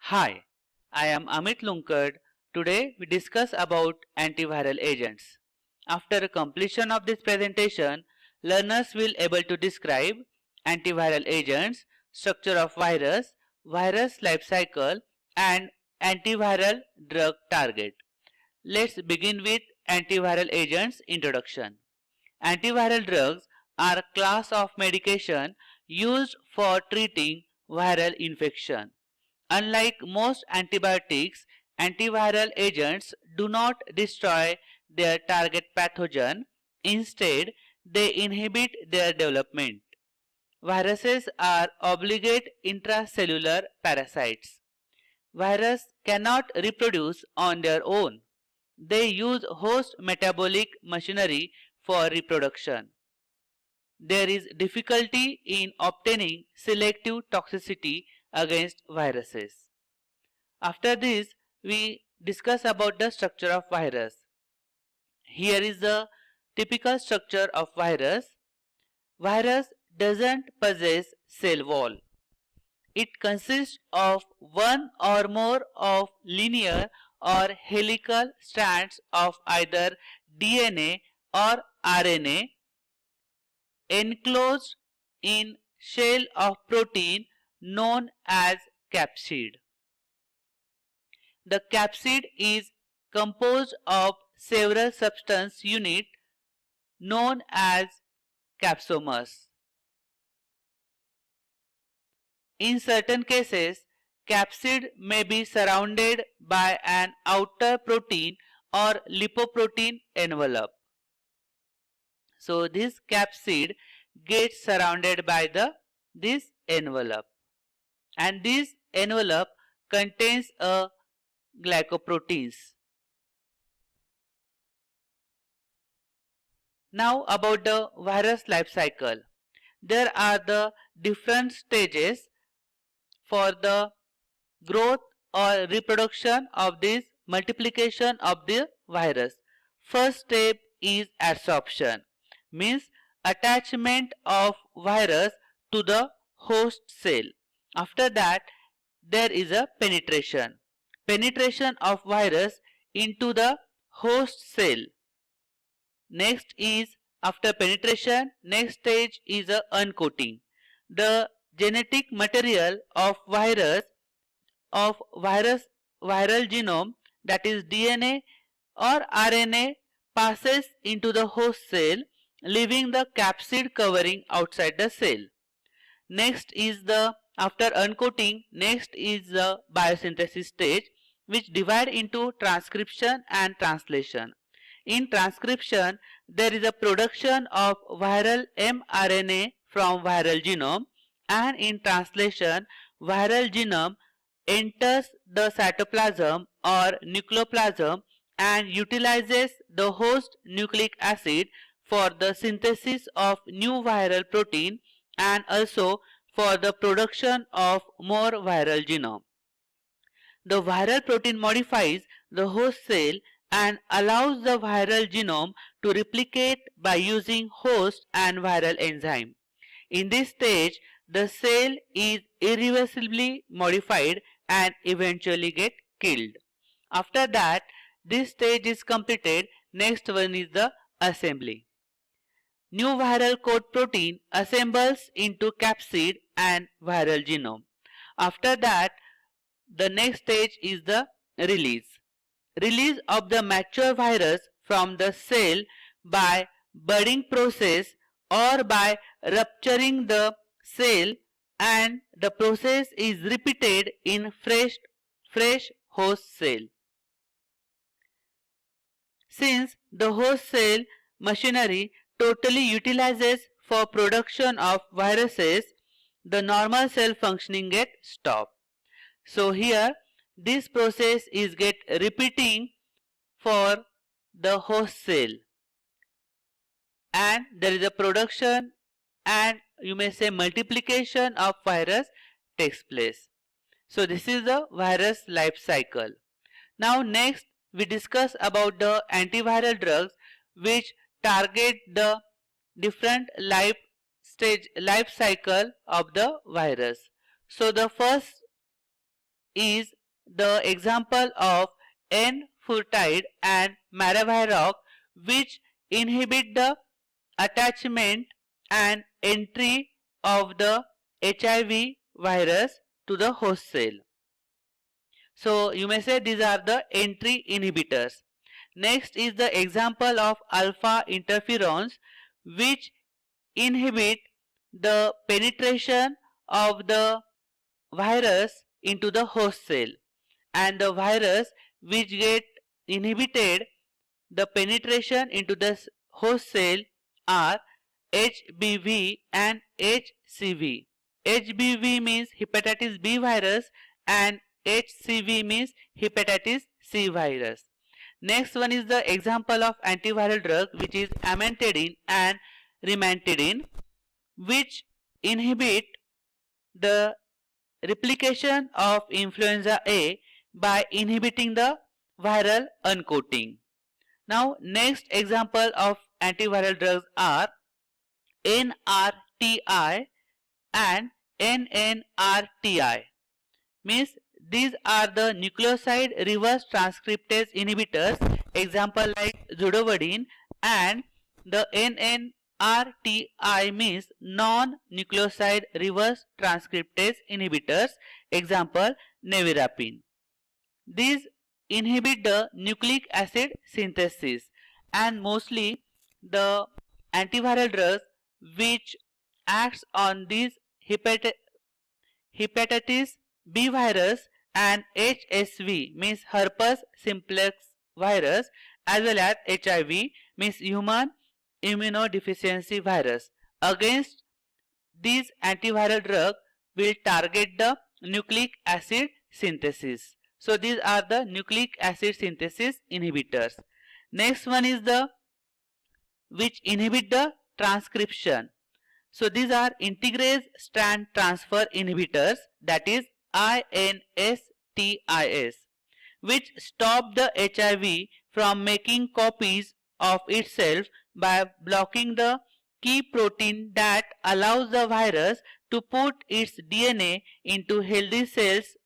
Hi, I am Amit Lunkad. Today we discuss about antiviral agents. After completion of this presentation, learners will able to describe antiviral agents, structure of virus, virus life cycle and antiviral drug target. Let's begin with antiviral agents introduction. Antiviral drugs are a class of medication used for treating viral infection. Unlike most antibiotics, antiviral agents do not destroy their target pathogen. Instead, they inhibit their development. Viruses are obligate intracellular parasites. Viruses cannot reproduce on their own. They use host metabolic machinery for reproduction. There is difficulty in obtaining selective toxicity against viruses. After this, we discuss about the structure of virus. Here is the typical structure of virus. Virus doesn't possess cell wall. It consists of one or more of linear or helical strands of either DNA or RNA enclosed in shell of protein known as capsid. The capsid is composed of several substance units known as capsomers. In certain cases, capsid may be surrounded by an outer protein or lipoprotein envelope. So this capsid gets surrounded by this envelope, and this envelope contains a glycoproteins. Now about the virus life cycle. There are the different stages for the growth or reproduction of this multiplication of the virus. First step is adsorption, means attachment of virus to the host cell. After that, there is a penetration of virus into the host cell. Next is after penetration, next stage is a uncoating. The genetic material of viral genome, that is DNA or RNA, passes into the host cell, leaving the capsid covering outside the cell. Next is the after uncoating, next is the biosynthesis stage, which divide into transcription and translation. In transcription, there is a production of viral mRNA from viral genome, and in translation, viral genome enters the cytoplasm or nucleoplasm and utilizes the host nucleic acid for the synthesis of new viral protein and also for the production of more viral genome. The viral protein modifies the host cell and allows the viral genome to replicate by using host and viral enzyme. In this stage, the cell is irreversibly modified and eventually get killed. After that, this stage is completed. Next one is the assembly. New viral coat protein assembles into capsid and viral genome. After that, the next stage is the release. Release of the mature virus from the cell by budding process or by rupturing the cell, and the process is repeated in fresh host cell. Since the host cell machinery totally utilizes for production of viruses, the normal cell functioning get stopped. So here this process is get repeating for the host cell, and there is a production and you may say multiplication of virus takes place. So this is the virus life cycle. Now next we discuss about the antiviral drugs which target the different life cycle of the virus. So the first is the example of N-furtide and maraviroc, which inhibit the attachment and entry of the HIV virus to the host cell. So you may say these are the entry inhibitors. Next is the example of alpha interferons, which inhibit the penetration of the virus into the host cell, and the virus which get inhibited the penetration into the host cell are HBV and HCV. HBV means hepatitis B virus and HCV means hepatitis C virus. Next one is the example of antiviral drug, which is amantadine and rimantadine, which inhibit the replication of influenza A by inhibiting the viral uncoating. Now next example of antiviral drugs are NRTI and NNRTI. Means these are the nucleoside reverse transcriptase inhibitors, example like zidovudine, and the NNRTI means non-nucleoside reverse transcriptase inhibitors, example nevirapine. These inhibit the nucleic acid synthesis, and mostly the antiviral drugs which acts on these hepatitis B virus and HSV means herpes simplex virus, as well as HIV means human immunodeficiency virus. Against these antiviral drug will target the nucleic acid synthesis. So these are the nucleic acid synthesis inhibitors. Next one is the which inhibit the transcription. So these are integrase strand transfer inhibitors, that is INSTIS, which stop the HIV from making copies of itself by blocking the key protein that allows the virus to put its DNA into healthy cells'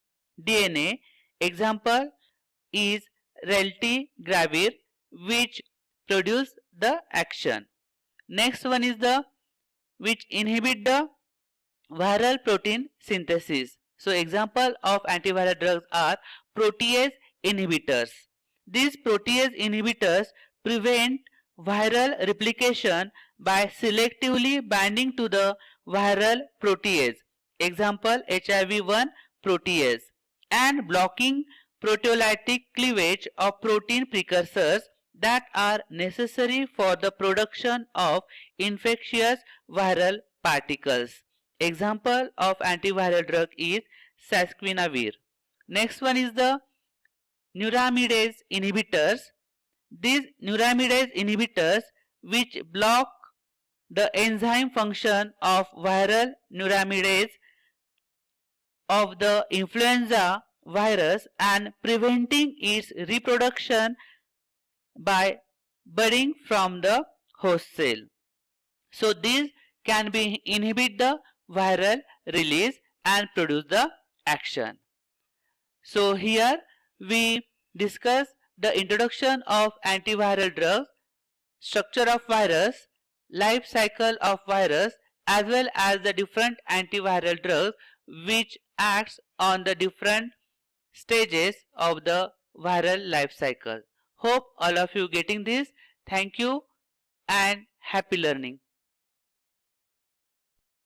DNA. Example is reltigravir, which produce the action. Next one is the which inhibit the viral protein synthesis. So example of antiviral drugs are protease inhibitors. These protease inhibitors prevent viral replication by selectively binding to the viral protease, example HIV-1 protease, and blocking proteolytic cleavage of protein precursors that are necessary for the production of infectious viral particles. Example of antiviral drug is sesquinavir. Next one is the neuraminidase inhibitors. These neuraminidase inhibitors which block the enzyme function of viral neuraminidase of the influenza virus and preventing its reproduction by budding from the host cell. So these can be inhibit the viral release and produce the action. So here we discuss the introduction of antiviral drugs, structure of virus, life cycle of virus, as well as the different antiviral drugs which acts on the different stages of the viral life cycle. Hope all of you getting this. Thank you and happy learning.